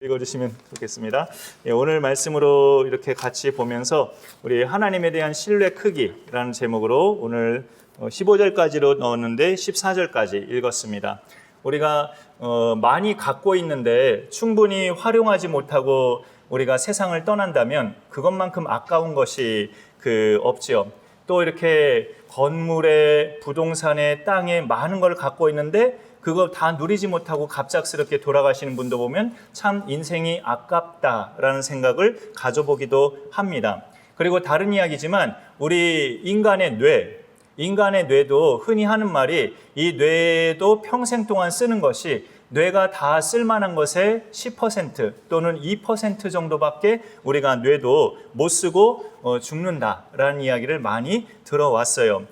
읽어주시면 좋겠습니다. 오늘 말씀으로 이렇게 같이 보면서 우리 하나님에 대한 신뢰 크기라는 제목으로 오늘 15절까지로 넣었는데 14절까지 읽었습니다. 우리가 많이 갖고 있는데 충분히 활용하지 못하고 우리가 세상을 떠난다면 그것만큼 아까운 것이 없지요. 또 이렇게 건물에, 부동산에, 땅에 많은 걸 갖고 있는데 그거 다 누리지 못하고 갑작스럽게 돌아가시는 분도 보면 참 인생이 아깝다라는 생각을 가져보기도 합니다. 그리고 다른 이야기지만 우리 인간의 뇌도 흔히 하는 말이 이 뇌도 평생 동안 쓰는 것이 뇌가 다 쓸만한 것의 10% 또는 2% 정도밖에 우리가 뇌도 못 쓰고 죽는다라는 이야기를 많이 들어왔어요.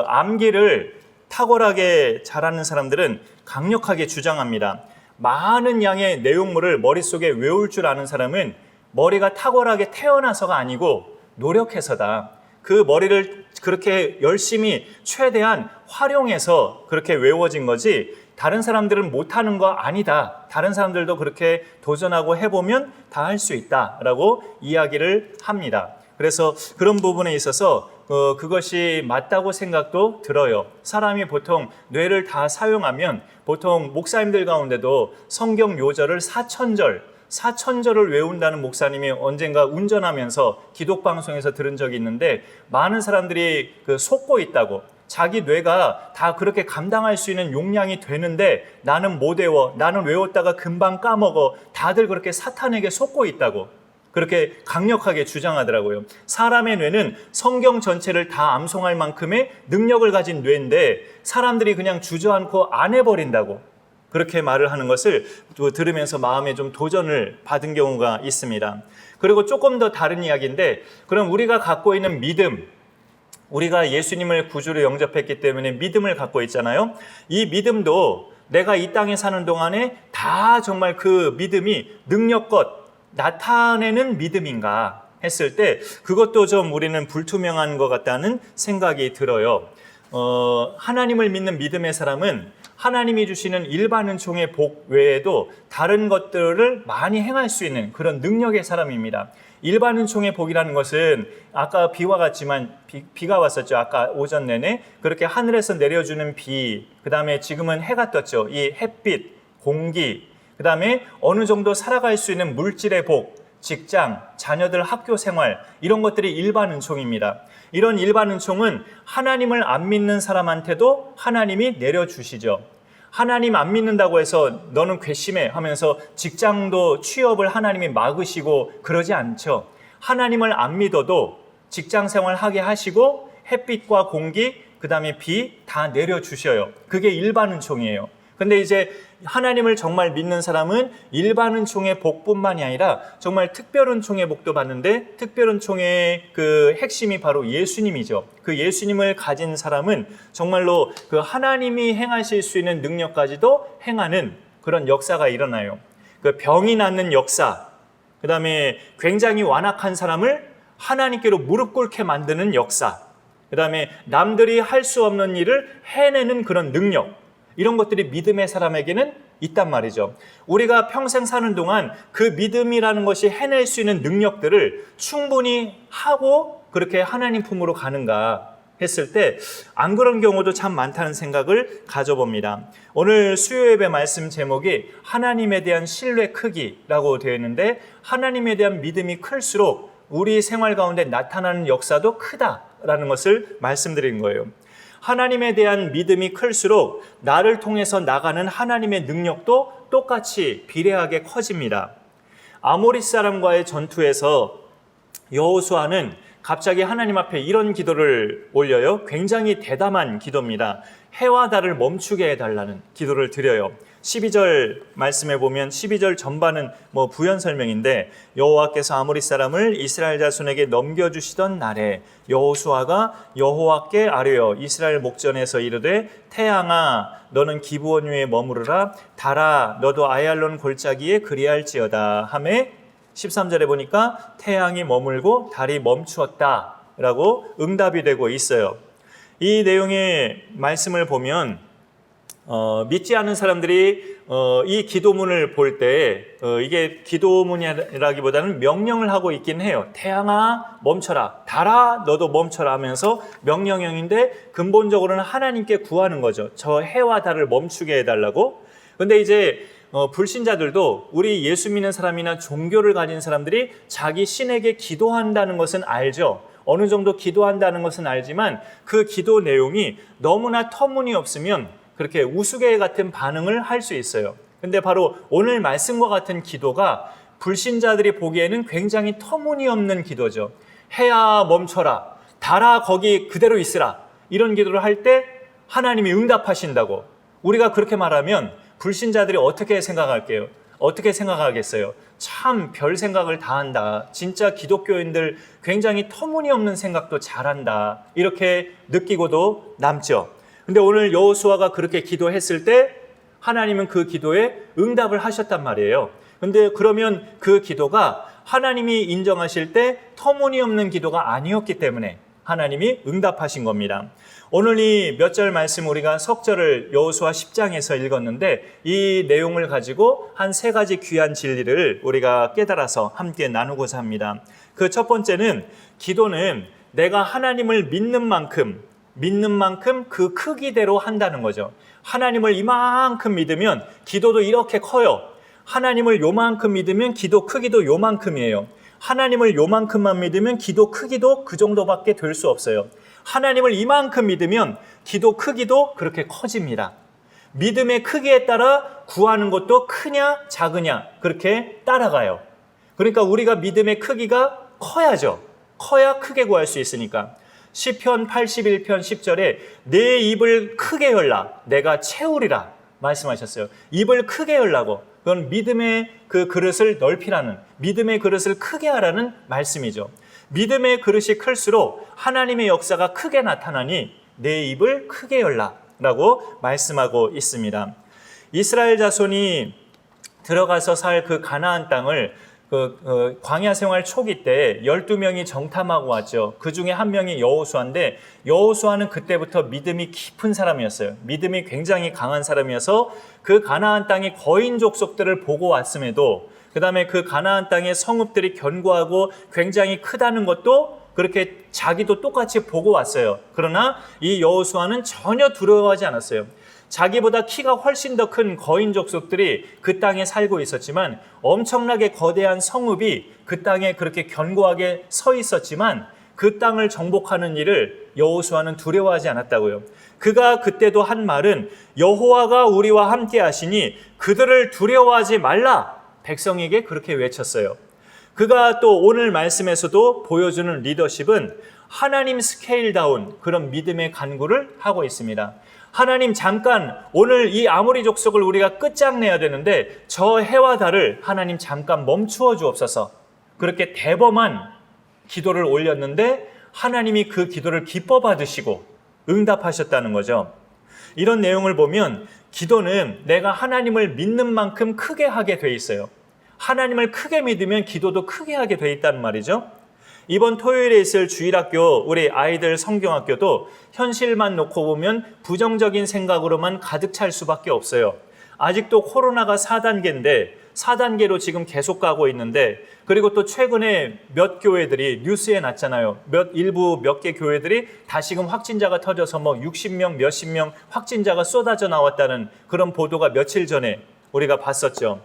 암기를 탁월하게 잘하는 사람들은 강력하게 주장합니다. 많은 양의 내용물을 머릿속에 외울 줄 아는 사람은 머리가 탁월하게 태어나서가 아니고 노력해서다. 그 머리를 그렇게 열심히 최대한 활용해서 그렇게 외워진 거지 다른 사람들은 못하는 거 아니다. 다른 사람들도 그렇게 도전하고 해보면 다 할 수 있다라고 이야기를 합니다. 그래서 그런 부분에 있어서 그것이 맞다고 생각도 들어요. 사람이 보통 뇌를 다 사용하면 보통 목사님들 가운데도 성경 요절을 4천절을 외운다는 목사님이 언젠가 운전하면서 기독방송에서 들은 적이 있는데 많은 사람들이 속고 있다고. 자기 뇌가 다 그렇게 감당할 수 있는 용량이 되는데 나는 못 외워. 나는 외웠다가 금방 까먹어. 다들 그렇게 사탄에게 속고 있다고. 그렇게 강력하게 주장하더라고요. 사람의 뇌는 성경 전체를 다 암송할 만큼의 능력을 가진 뇌인데 사람들이 그냥 주저앉고 안 해버린다고 그렇게 말을 하는 것을 들으면서 마음에 좀 도전을 받은 경우가 있습니다. 그리고 조금 더 다른 이야기인데 그럼 우리가 갖고 있는 믿음, 우리가 예수님을 구주로 영접했기 때문에 믿음을 갖고 있잖아요. 이 믿음도 내가 이 땅에 사는 동안에 다 정말 그 믿음이 능력껏 나타내는 믿음인가 했을 때 그것도 좀 우리는 불투명한 것 같다는 생각이 들어요. 하나님을 믿는 믿음의 사람은 하나님이 주시는 일반 은총의 복 외에도 다른 것들을 많이 행할 수 있는 그런 능력의 사람입니다. 일반 은총의 복이라는 것은 아까 비와 같지만 비가 왔었죠. 아까 오전 내내 그렇게 하늘에서 내려주는 비, 그 다음에 지금은 해가 떴죠. 이 햇빛, 공기, 그 다음에 어느 정도 살아갈 수 있는 물질의 복, 직장, 자녀들 학교 생활 이런 것들이 일반 은총입니다. 이런 일반 은총은 하나님을 안 믿는 사람한테도 하나님이 내려주시죠. 하나님 안 믿는다고 해서 너는 괘씸해 하면서 직장도 취업을 하나님이 막으시고 그러지 않죠. 하나님을 안 믿어도 직장 생활 하게 하시고 햇빛과 공기, 그 다음에 비 다 내려주셔요. 그게 일반 은총이에요. 근데 이제 하나님을 정말 믿는 사람은 일반 은총의 복뿐만이 아니라 정말 특별 은총의 복도 받는데 특별 은총의 그 핵심이 바로 예수님이죠. 그 예수님을 가진 사람은 정말로 그 하나님이 행하실 수 있는 능력까지도 행하는 그런 역사가 일어나요. 그 병이 낫는 역사, 그 다음에 굉장히 완악한 사람을 하나님께로 무릎 꿇게 만드는 역사, 그 다음에 남들이 할 수 없는 일을 해내는 그런 능력, 이런 것들이 믿음의 사람에게는 있단 말이죠. 우리가 평생 사는 동안 그 믿음이라는 것이 해낼 수 있는 능력들을 충분히 하고 그렇게 하나님 품으로 가는가 했을 때 안 그런 경우도 참 많다는 생각을 가져봅니다. 오늘 수요 예배 말씀 제목이 하나님에 대한 신뢰 크기라고 되어 있는데 하나님에 대한 믿음이 클수록 우리 생활 가운데 나타나는 역사도 크다라는 것을 말씀드린 거예요. 하나님에 대한 믿음이 클수록 나를 통해서 나가는 하나님의 능력도 똑같이 비례하게 커집니다. 아모리 사람과의 전투에서 여호수아는 갑자기 하나님 앞에 이런 기도를 올려요. 굉장히 대담한 기도입니다. 해와 달을 멈추게 해달라는 기도를 드려요. 12절 말씀에 보면 12절 전반은 부연 설명인데 여호와께서 아모리 사람을 이스라엘 자손에게 넘겨주시던 날에 여호수아가 여호와께 아뢰어 이스라엘 목전에서 이르되 태양아 너는 기브온 위에 머무르라 달아 너도 아얄론 골짜기에 그리할지어다 하매 13절에 보니까 태양이 머물고 달이 멈추었다라고 응답이 되고 있어요. 이 내용의 말씀을 보면 믿지 않는 사람들이 이 기도문을 볼 때 이게 기도문이라기보다는 명령을 하고 있긴 해요. 태양아 멈춰라, 달아 너도 멈춰라 하면서 명령형인데 근본적으로는 하나님께 구하는 거죠. 저 해와 달을 멈추게 해달라고. 근데 이제 불신자들도 우리 예수 믿는 사람이나 종교를 가진 사람들이 자기 신에게 기도한다는 것은 알죠. 어느 정도 기도한다는 것은 알지만 그 기도 내용이 너무나 터무니없으면 그렇게 우스개 같은 반응을 할 수 있어요. 근데 바로 오늘 말씀과 같은 기도가 불신자들이 보기에는 굉장히 터무니없는 기도죠. 해야 멈춰라, 달아 거기 그대로 있으라, 이런 기도를 할 때 하나님이 응답하신다고. 우리가 그렇게 말하면 불신자들이 어떻게 생각할게요? 어떻게 생각하겠어요? 참 별 생각을 다 한다. 진짜 기독교인들 굉장히 터무니없는 생각도 잘한다. 이렇게 느끼고도 남죠. 근데 오늘 여호수아가 그렇게 기도했을 때 하나님은 그 기도에 응답을 하셨단 말이에요. 근데 그러면 그 기도가 하나님이 인정하실 때 터무니없는 기도가 아니었기 때문에 하나님이 응답하신 겁니다. 오늘 이 몇 절 말씀 우리가 석절을 여호수아 10장에서 읽었는데 이 내용을 가지고 한 세 가지 귀한 진리를 우리가 깨달아서 함께 나누고자 합니다. 그 첫 번째는 기도는 내가 하나님을 믿는 만큼 그 크기대로 한다는 거죠. 하나님을 이만큼 믿으면 기도도 이렇게 커요. 하나님을 요만큼 믿으면 기도 크기도 요만큼이에요. 하나님을 요만큼만 믿으면 기도 크기도 그 정도밖에 될 수 없어요. 하나님을 이만큼 믿으면 기도 크기도 그렇게 커집니다. 믿음의 크기에 따라 구하는 것도 크냐 작으냐 그렇게 따라가요. 그러니까 우리가 믿음의 크기가 커야죠. 커야 크게 구할 수 있으니까. 시편 81편 10절에 내 입을 크게 열라 내가 채우리라 말씀하셨어요. 입을 크게 열라고. 그건 믿음의 그 그릇을 넓히라는, 믿음의 그릇을 크게 하라는 말씀이죠. 믿음의 그릇이 클수록 하나님의 역사가 크게 나타나니 내 입을 크게 열라라고 말씀하고 있습니다. 이스라엘 자손이 들어가서 살 그 가나안 땅을 광야 생활 초기 때 12명이 정탐하고 왔죠. 그 중에 한 명이 여호수아인데 여호수아는 그때부터 믿음이 깊은 사람이었어요. 믿음이 굉장히 강한 사람이어서 그 가나안 땅의 거인 족속들을 보고 왔음에도 그 다음에 그 가나안 땅의 성읍들이 견고하고 굉장히 크다는 것도 그렇게 자기도 똑같이 보고 왔어요. 그러나 이 여호수아는 전혀 두려워하지 않았어요. 자기보다 키가 훨씬 더 큰 거인 족속들이 그 땅에 살고 있었지만 엄청나게 거대한 성읍이 그 땅에 그렇게 견고하게 서 있었지만 그 땅을 정복하는 일을 여호수아는 두려워하지 않았다고요. 그가 그때도 한 말은 여호와가 우리와 함께 하시니 그들을 두려워하지 말라 백성에게 그렇게 외쳤어요. 그가 또 오늘 말씀에서도 보여주는 리더십은 하나님 스케일다운 그런 믿음의 간구를 하고 있습니다. 하나님 잠깐 오늘 이 아모리 족속을 우리가 끝장내야 되는데 저 해와 달을 하나님 잠깐 멈추어 주옵소서. 그렇게 대범한 기도를 올렸는데 하나님이 그 기도를 기뻐 받으시고 응답하셨다는 거죠. 이런 내용을 보면 기도는 내가 하나님을 믿는 만큼 크게 하게 돼 있어요. 하나님을 크게 믿으면 기도도 크게 하게 돼 있다는 말이죠. 이번 토요일에 있을 주일학교 우리 아이들 성경학교도 현실만 놓고 보면 부정적인 생각으로만 가득 찰 수밖에 없어요. 아직도 코로나가 4단계인데 4단계로 지금 계속 가고 있는데 그리고 또 최근에 몇 교회들이 뉴스에 났잖아요. 일부 몇 개 교회들이 다시금 확진자가 터져서 60명 몇십 명 확진자가 쏟아져 나왔다는 그런 보도가 며칠 전에 우리가 봤었죠.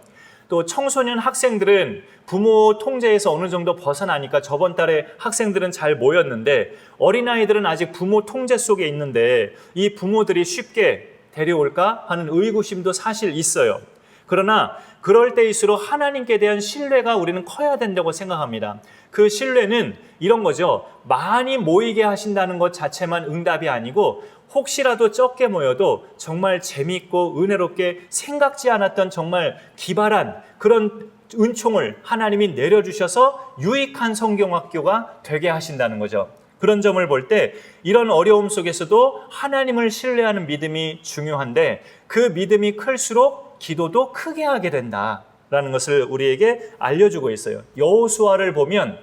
또 청소년 학생들은 부모 통제에서 어느 정도 벗어나니까 저번 달에 학생들은 잘 모였는데 어린아이들은 아직 부모 통제 속에 있는데 이 부모들이 쉽게 데려올까 하는 의구심도 사실 있어요. 그러나 그럴 때일수록 하나님께 대한 신뢰가 우리는 커야 된다고 생각합니다. 그 신뢰는 이런 거죠. 많이 모이게 하신다는 것 자체만 응답이 아니고 혹시라도 적게 모여도 정말 재미있고 은혜롭게 생각지 않았던 정말 기발한 그런 은총을 하나님이 내려주셔서 유익한 성경학교가 되게 하신다는 거죠. 그런 점을 볼 때 이런 어려움 속에서도 하나님을 신뢰하는 믿음이 중요한데 그 믿음이 클수록 기도도 크게 하게 된다라는 것을 우리에게 알려주고 있어요. 여호수아를 보면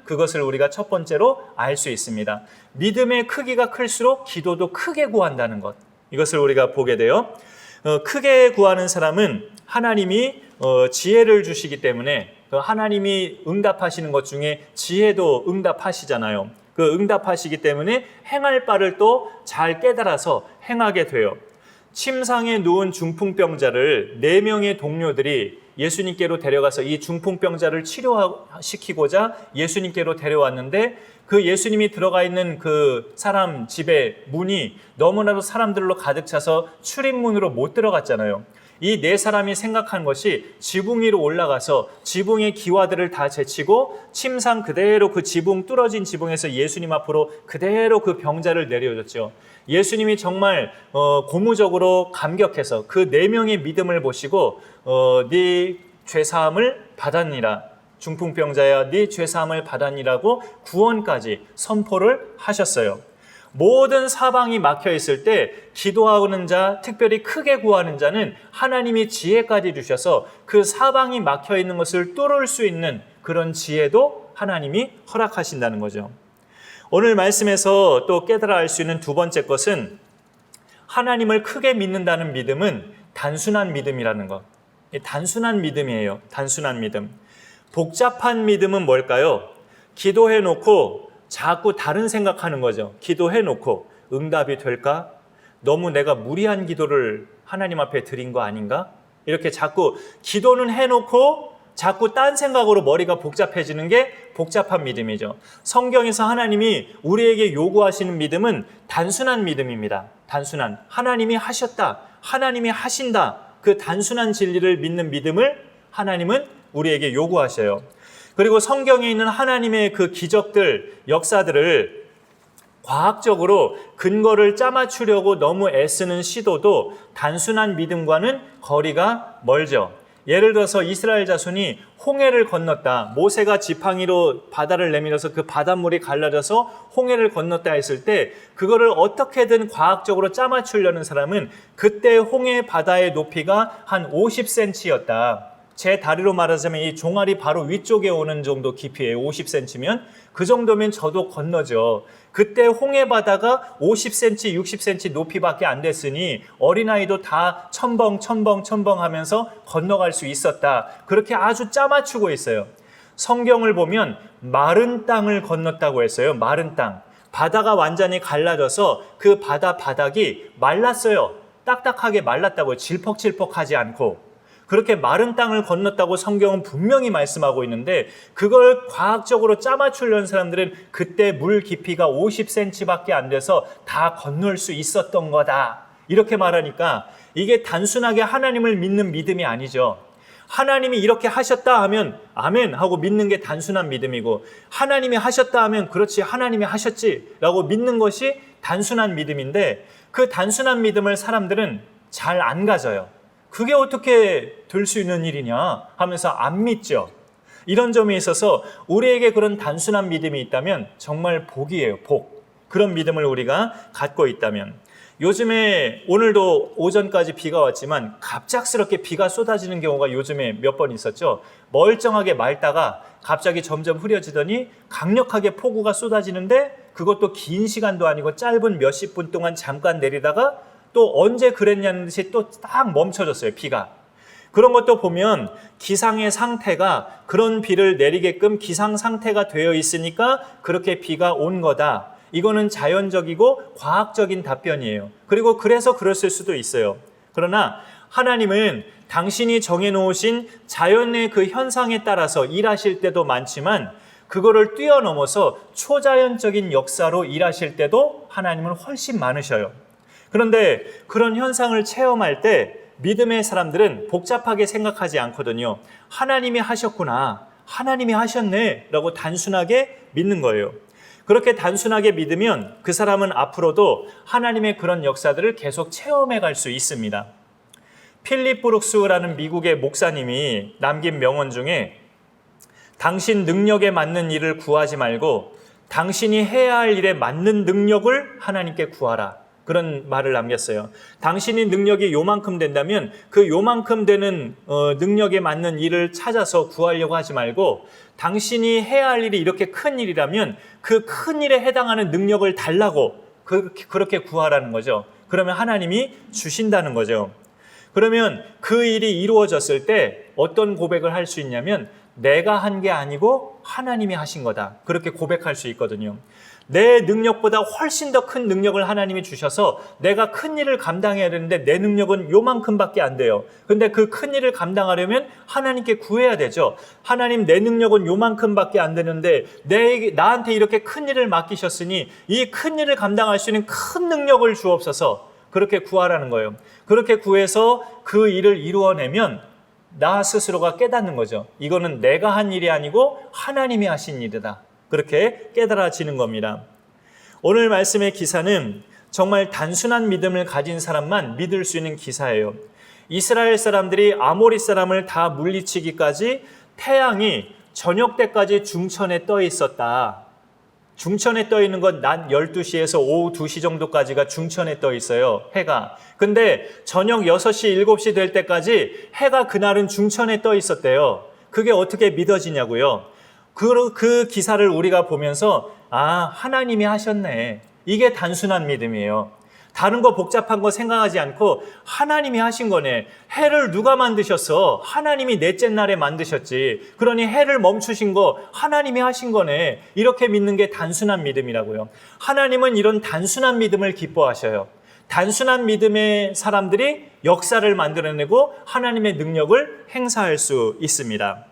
그것을 우리가 첫 번째로 알 수 있습니다. 믿음의 크기가 클수록 기도도 크게 구한다는 것. 이것을 우리가 보게 돼요. 크게 구하는 사람은 하나님이 지혜를 주시기 때문에 하나님이 응답하시는 것 중에 지혜도 응답하시잖아요. 그 응답하시기 때문에 행할 바를 또 잘 깨달아서 행하게 돼요. 침상에 누운 중풍병자를 4명의 동료들이 예수님께로 데려가서 이 중풍병자를 치료시키고자 예수님께로 데려왔는데 그 예수님이 들어가 있는 그 사람 집의 문이 너무나도 사람들로 가득 차서 출입문으로 못 들어갔잖아요. 이 4사람이 생각한 것이 지붕 위로 올라가서 지붕의 기와들을 다 제치고 침상 그대로 그 지붕 뚫어진 지붕에서 예수님 앞으로 그대로 그 병자를 내려줬죠. 예수님이 정말 고무적으로 감격해서 그 4명의 믿음을 보시고 네 죄사함을 받았니라, 중풍병자야 네 죄사함을 받았니라고 구원까지 선포를 하셨어요. 모든 사방이 막혀 있을 때 기도하는 자, 특별히 크게 구하는 자는 하나님이 지혜까지 주셔서 그 사방이 막혀 있는 것을 뚫을 수 있는 그런 지혜도 하나님이 허락하신다는 거죠. 오늘 말씀에서 또 깨달아 알 수 있는 두 번째 것은 하나님을 크게 믿는다는 믿음은 단순한 믿음이라는 것. 단순한 믿음이에요. 단순한 믿음. 복잡한 믿음은 뭘까요? 기도해놓고 자꾸 다른 생각하는 거죠. 기도해놓고 응답이 될까? 너무 내가 무리한 기도를 하나님 앞에 드린 거 아닌가? 이렇게 자꾸 기도는 해놓고 자꾸 딴 생각으로 머리가 복잡해지는 게 복잡한 믿음이죠. 성경에서 하나님이 우리에게 요구하시는 믿음은 단순한 믿음입니다. 단순한, 하나님이 하셨다, 하나님이 하신다, 그 단순한 진리를 믿는 믿음을 하나님은 우리에게 요구하셔요. 그리고 성경에 있는 하나님의 그 기적들, 역사들을 과학적으로 근거를 짜맞추려고 너무 애쓰는 시도도 단순한 믿음과는 거리가 멀죠. 예를 들어서 이스라엘 자손이 홍해를 건넜다, 모세가 지팡이로 바다를 내밀어서 그 바닷물이 갈라져서 홍해를 건넜다 했을 때 그거를 어떻게든 과학적으로 짜맞추려는 사람은 그때 홍해 바다의 높이가 한 50cm였다. 제 다리로 말하자면 이 종아리 바로 위쪽에 오는 정도 깊이에요. 50cm면 그 정도면 저도 건너죠. 그때 홍해 바다가 50cm, 60cm 높이밖에 안 됐으니 어린아이도 다 첨벙 하면서 건너갈 수 있었다. 그렇게 아주 짜맞추고 있어요. 성경을 보면 마른 땅을 건넜다고 했어요. 마른 땅. 바다가 완전히 갈라져서 그 바다 바닥이 말랐어요. 딱딱하게 말랐다고요. 질퍽질퍽하지 않고. 그렇게 마른 땅을 건넜다고 성경은 분명히 말씀하고 있는데 그걸 과학적으로 짜맞추려는 사람들은 그때 물 깊이가 50cm밖에 안 돼서 다 건널 수 있었던 거다. 이렇게 말하니까 이게 단순하게 하나님을 믿는 믿음이 아니죠. 하나님이 이렇게 하셨다 하면 아멘 하고 믿는 게 단순한 믿음이고 하나님이 하셨다 하면 그렇지 하나님이 하셨지 라고 믿는 것이 단순한 믿음인데 그 단순한 믿음을 사람들은 잘 안 가져요. 그게 어떻게 될 수 있는 일이냐 하면서 안 믿죠. 이런 점에 있어서 우리에게 그런 단순한 믿음이 있다면 정말 복이에요. 복. 그런 믿음을 우리가 갖고 있다면. 요즘에 오늘도 오전까지 비가 왔지만 갑작스럽게 비가 쏟아지는 경우가 요즘에 몇 번 있었죠. 멀쩡하게 맑다가 갑자기 점점 흐려지더니 강력하게 폭우가 쏟아지는데 그것도 긴 시간도 아니고 짧은 몇십 분 동안 잠깐 내리다가 또 언제 그랬냐는 듯이 또 딱 멈춰졌어요. 비가. 그런 것도 보면 기상의 상태가 그런 비를 내리게끔 기상 상태가 되어 있으니까 그렇게 비가 온 거다. 이거는 자연적이고 과학적인 답변이에요. 그리고 그래서 그랬을 수도 있어요. 그러나 하나님은 당신이 정해놓으신 자연의 그 현상에 따라서 일하실 때도 많지만 그거를 뛰어넘어서 초자연적인 역사로 일하실 때도 하나님은 훨씬 많으셔요. 그런데 그런 현상을 체험할 때 믿음의 사람들은 복잡하게 생각하지 않거든요. 하나님이 하셨구나, 하나님이 하셨네 라고 단순하게 믿는 거예요. 그렇게 단순하게 믿으면 그 사람은 앞으로도 하나님의 그런 역사들을 계속 체험해 갈 수 있습니다. 필립 브룩스라는 미국의 목사님이 남긴 명언 중에 당신 능력에 맞는 일을 구하지 말고 당신이 해야 할 일에 맞는 능력을 하나님께 구하라. 그런 말을 남겼어요. 당신이 능력이 요만큼 된다면 그 요만큼 되는 능력에 맞는 일을 찾아서 구하려고 하지 말고 당신이 해야 할 일이 이렇게 큰 일이라면 그 큰 일에 해당하는 능력을 달라고 그렇게 구하라는 거죠. 그러면 하나님이 주신다는 거죠. 그러면 그 일이 이루어졌을 때 어떤 고백을 할 수 있냐면 내가 한 게 아니고 하나님이 하신 거다. 그렇게 고백할 수 있거든요. 내 능력보다 훨씬 더 큰 능력을 하나님이 주셔서 내가 큰 일을 감당해야 되는데 내 능력은 요만큼밖에 안 돼요. 근데 그 큰 일을 감당하려면 하나님께 구해야 되죠. 하나님, 내 능력은 요만큼밖에 안 되는데 나한테 이렇게 큰 일을 맡기셨으니 이 큰 일을 감당할 수 있는 큰 능력을 주옵소서. 그렇게 구하라는 거예요. 그렇게 구해서 그 일을 이루어내면 나 스스로가 깨닫는 거죠. 이거는 내가 한 일이 아니고 하나님이 하신 일이다. 그렇게 깨달아지는 겁니다. 오늘 말씀의 기사는 정말 단순한 믿음을 가진 사람만 믿을 수 있는 기사예요. 이스라엘 사람들이 아모리 사람을 다 물리치기까지 태양이 저녁 때까지 중천에 떠 있었다. 중천에 떠 있는 건 낮 12시에서 오후 2시 정도까지가 중천에 떠 있어요, 해가. 근데 저녁 6시, 7시 될 때까지 해가 그날은 중천에 떠 있었대요. 그게 어떻게 믿어지냐고요? 그 기사를 우리가 보면서 하나님이 하셨네. 이게 단순한 믿음이에요. 다른 거 복잡한 거 생각하지 않고 하나님이 하신 거네. 해를 누가 만드셨어? 하나님이 넷째 날에 만드셨지. 그러니 해를 멈추신 거 하나님이 하신 거네. 이렇게 믿는 게 단순한 믿음이라고요. 하나님은 이런 단순한 믿음을 기뻐하셔요. 단순한 믿음의 사람들이 역사를 만들어내고 하나님의 능력을 행사할 수 있습니다.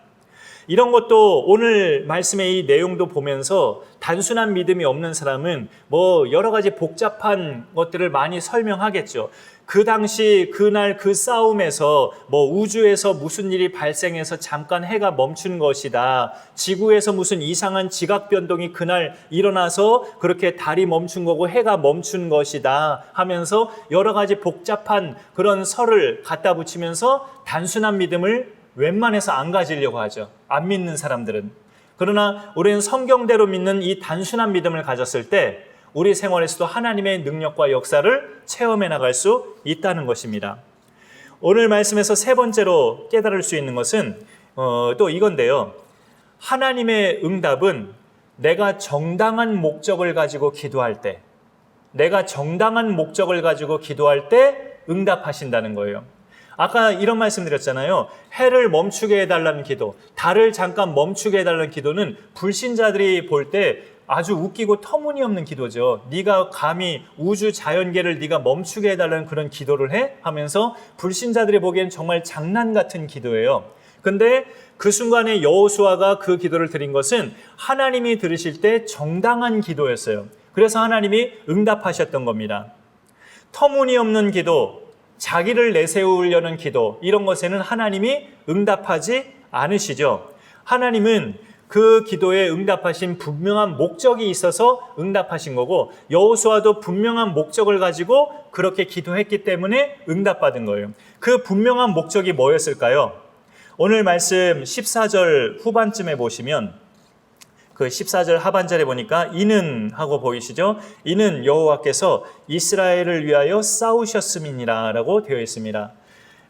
이런 것도 오늘 말씀의 이 내용도 보면서 단순한 믿음이 없는 사람은 여러 가지 복잡한 것들을 많이 설명하겠죠. 그 당시 그날 그 싸움에서 우주에서 무슨 일이 발생해서 잠깐 해가 멈춘 것이다. 지구에서 무슨 이상한 지각 변동이 그날 일어나서 그렇게 달이 멈춘 거고 해가 멈춘 것이다 하면서 여러 가지 복잡한 그런 설을 갖다 붙이면서 단순한 믿음을 웬만해서 안 가지려고 하죠. 안 믿는 사람들은. 그러나 우리는 성경대로 믿는 이 단순한 믿음을 가졌을 때 우리 생활에서도 하나님의 능력과 역사를 체험해 나갈 수 있다는 것입니다. 오늘 말씀에서 세 번째로 깨달을 수 있는 것은 또 이건데요. 하나님의 응답은 내가 정당한 목적을 가지고 기도할 때, 내가 정당한 목적을 가지고 기도할 때 응답하신다는 거예요. 아까 이런 말씀 드렸잖아요. 해를 멈추게 해달라는 기도, 달을 잠깐 멈추게 해달라는 기도는 불신자들이 볼 때 아주 웃기고 터무니없는 기도죠. 네가 감히 우주 자연계를 네가 멈추게 해달라는 그런 기도를 해? 하면서 불신자들이 보기엔 정말 장난 같은 기도예요. 근데 그 순간에 여호수아가 그 기도를 드린 것은 하나님이 들으실 때 정당한 기도였어요. 그래서 하나님이 응답하셨던 겁니다. 터무니없는 기도, 자기를 내세우려는 기도, 이런 것에는 하나님이 응답하지 않으시죠. 하나님은 그 기도에 응답하신 분명한 목적이 있어서 응답하신 거고, 여호수아도 분명한 목적을 가지고 그렇게 기도했기 때문에 응답받은 거예요. 그 분명한 목적이 뭐였을까요? 오늘 말씀 14절 후반쯤에 보시면 그 14절 하반절에 보니까 이는 하고 보이시죠? 이는 여호와께서 이스라엘을 위하여 싸우셨음이니라 라고 되어 있습니다.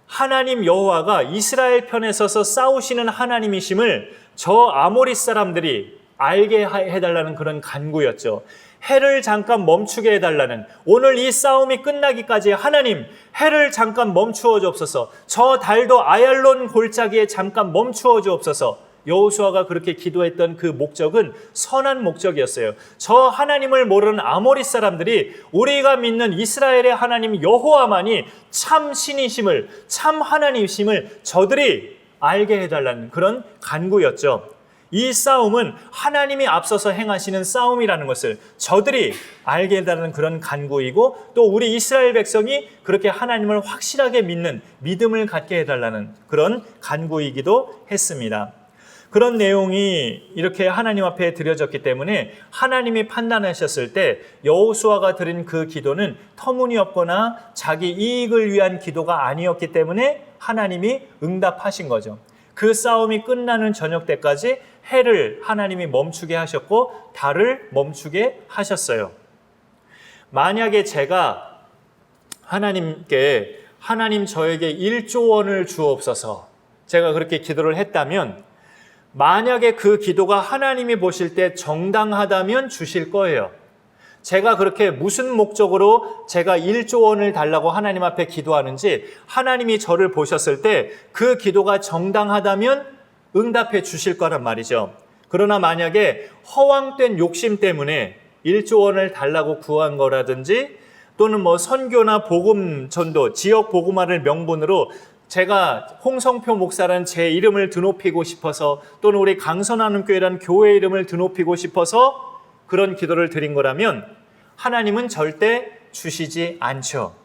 하나님 여호와가 이스라엘 편에 서서 싸우시는 하나님이심을 저 아모리 사람들이 알게 해달라는 그런 간구였죠. 해를 잠깐 멈추게 해달라는, 오늘 이 싸움이 끝나기까지 하나님 해를 잠깐 멈추어 주옵소서, 저 달도 아얄론 골짜기에 잠깐 멈추어 주옵소서. 여호수아가 그렇게 기도했던 그 목적은 선한 목적이었어요. 저 하나님을 모르는 아모리 사람들이 우리가 믿는 이스라엘의 하나님 여호와만이 참 신이심을, 참 하나님이심을 저들이 알게 해달라는 그런 간구였죠. 이 싸움은 하나님이 앞서서 행하시는 싸움이라는 것을 저들이 알게 해달라는 그런 간구이고, 또 우리 이스라엘 백성이 그렇게 하나님을 확실하게 믿는 믿음을 갖게 해달라는 그런 간구이기도 했습니다. 그런 내용이 이렇게 하나님 앞에 드려졌기 때문에 하나님이 판단하셨을 때 여호수아가 드린 그 기도는 터무니없거나 자기 이익을 위한 기도가 아니었기 때문에 하나님이 응답하신 거죠. 그 싸움이 끝나는 저녁 때까지 해를 하나님이 멈추게 하셨고 달을 멈추게 하셨어요. 만약에 제가 하나님께 하나님 저에게 1조 원을 주옵소서, 제가 그렇게 기도를 했다면 만약에 그 기도가 하나님이 보실 때 정당하다면 주실 거예요. 제가 그렇게 무슨 목적으로 제가 1조 원을 달라고 하나님 앞에 기도하는지 하나님이 저를 보셨을 때 그 기도가 정당하다면 응답해 주실 거란 말이죠. 그러나 만약에 허황된 욕심 때문에 1조 원을 달라고 구한 거라든지 또는 선교나 복음 전도, 지역 복음화를 명분으로 제가 홍성표 목사라는 제 이름을 드높이고 싶어서 또는 우리 강선하는교회라는 교회 이름을 드높이고 싶어서 그런 기도를 드린 거라면 하나님은 절대 주시지 않죠.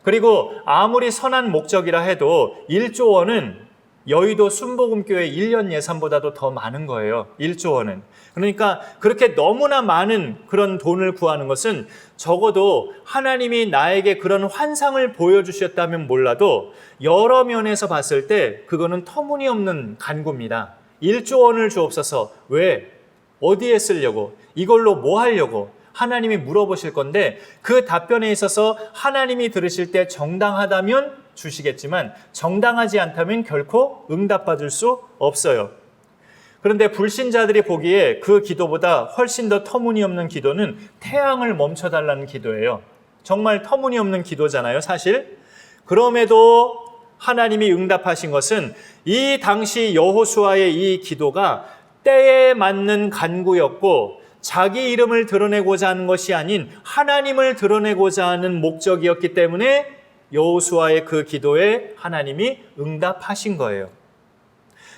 그리고 아무리 선한 목적이라 해도 1조 원은 여의도 순복음교회 1년 예산보다도 더 많은 거예요. 1조 원은. 그러니까 그렇게 너무나 많은 그런 돈을 구하는 것은 적어도 하나님이 나에게 그런 환상을 보여주셨다면 몰라도 여러 면에서 봤을 때 그거는 터무니없는 간구입니다. 1조 원을 주옵소서. 왜? 어디에 쓰려고? 이걸로 뭐 하려고? 하나님이 물어보실 건데 그 답변에 있어서 하나님이 들으실 때 정당하다면 주시겠지만 정당하지 않다면 결코 응답받을 수 없어요. 그런데 불신자들이 보기에 그 기도보다 훨씬 더 터무니없는 기도는 태양을 멈춰달라는 기도예요. 정말 터무니없는 기도잖아요, 사실. 그럼에도 하나님이 응답하신 것은 이 당시 여호수아의 이 기도가 때에 맞는 간구였고 자기 이름을 드러내고자 하는 것이 아닌 하나님을 드러내고자 하는 목적이었기 때문에 여호수아의 그 기도에 하나님이 응답하신 거예요.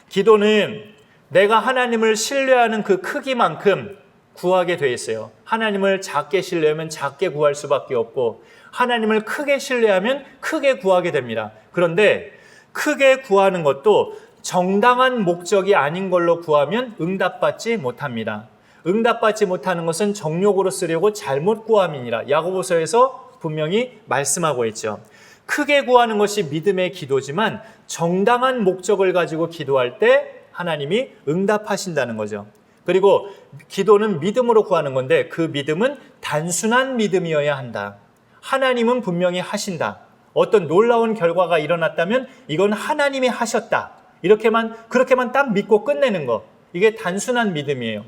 기도는 내가 하나님을 신뢰하는 그 크기만큼 구하게 돼 있어요. 하나님을 작게 신뢰하면 작게 구할 수밖에 없고 하나님을 크게 신뢰하면 크게 구하게 됩니다. 그런데 크게 구하는 것도 정당한 목적이 아닌 걸로 구하면 응답받지 못합니다. 응답받지 못하는 것은 정욕으로 쓰려고 잘못 구함이니라 야고보서에서 분명히 말씀하고 있죠. 크게 구하는 것이 믿음의 기도지만 정당한 목적을 가지고 기도할 때 하나님이 응답하신다는 거죠. 그리고 기도는 믿음으로 구하는 건데 그 믿음은 단순한 믿음이어야 한다. 하나님은 분명히 하신다. 어떤 놀라운 결과가 일어났다면 이건 하나님이 하셨다. 그렇게만 딱 믿고 끝내는 거. 이게 단순한 믿음이에요.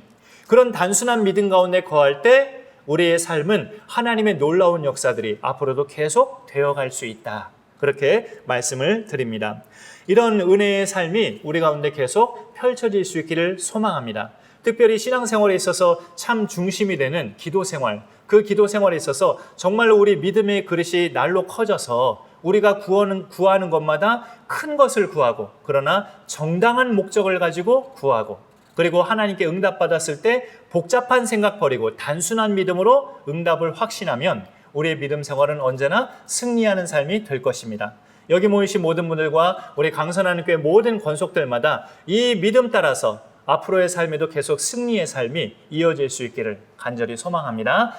그런 단순한 믿음 가운데 거할 때 우리의 삶은 하나님의 놀라운 역사들이 앞으로도 계속 되어갈 수 있다. 그렇게 말씀을 드립니다. 이런 은혜의 삶이 우리 가운데 계속 펼쳐질 수 있기를 소망합니다. 특별히 신앙생활에 있어서 참 중심이 되는 기도생활, 그 기도생활에 있어서 정말로 우리 믿음의 그릇이 날로 커져서 우리가 구하는 것마다 큰 것을 구하고 그러나 정당한 목적을 가지고 구하고 그리고 하나님께 응답받았을 때 복잡한 생각 버리고 단순한 믿음으로 응답을 확신하면 우리의 믿음 생활은 언제나 승리하는 삶이 될 것입니다. 여기 모이신 모든 분들과 우리 강선하는 교회 모든 권속들마다 이 믿음 따라서 앞으로의 삶에도 계속 승리의 삶이 이어질 수 있기를 간절히 소망합니다.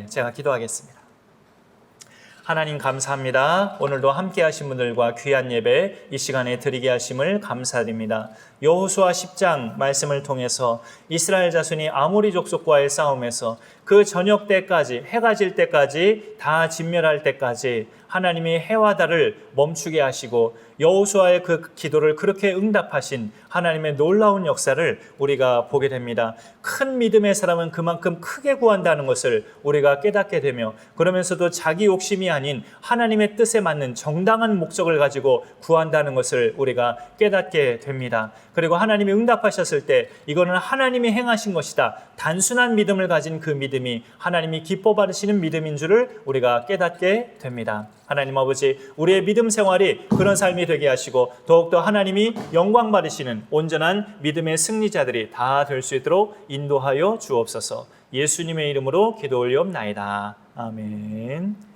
제가 기도하겠습니다. 하나님 감사합니다. 오늘도 함께 하신 분들과 귀한 예배 이 시간에 드리게 하심을 감사드립니다. 여호수아 10장 말씀을 통해서 이스라엘 자손이 아모리 족속과의 싸움에서 그 저녁 때까지 해가 질 때까지 다 진멸할 때까지 하나님이 해와 달을 멈추게 하시고 여호수아의 그 기도를 그렇게 응답하신 하나님의 놀라운 역사를 우리가 보게 됩니다. 큰 믿음의 사람은 그만큼 크게 구한다는 것을 우리가 깨닫게 되며 그러면서도 자기 욕심이 아닌 하나님의 뜻에 맞는 정당한 목적을 가지고 구한다는 것을 우리가 깨닫게 됩니다. 그리고 하나님이 응답하셨을 때 이거는 하나님이 행하신 것이다. 단순한 믿음을 가진 그 믿음이 하나님이 기뻐 받으시는 믿음인 줄을 우리가 깨닫게 됩니다. 하나님 아버지, 우리의 믿음 생활이 그런 삶이 되게 하시고 더욱더 하나님이 영광 받으시는 온전한 믿음의 승리자들이 다 될 수 있도록 인도하여 주옵소서. 예수님의 이름으로 기도 올리옵나이다. 아멘.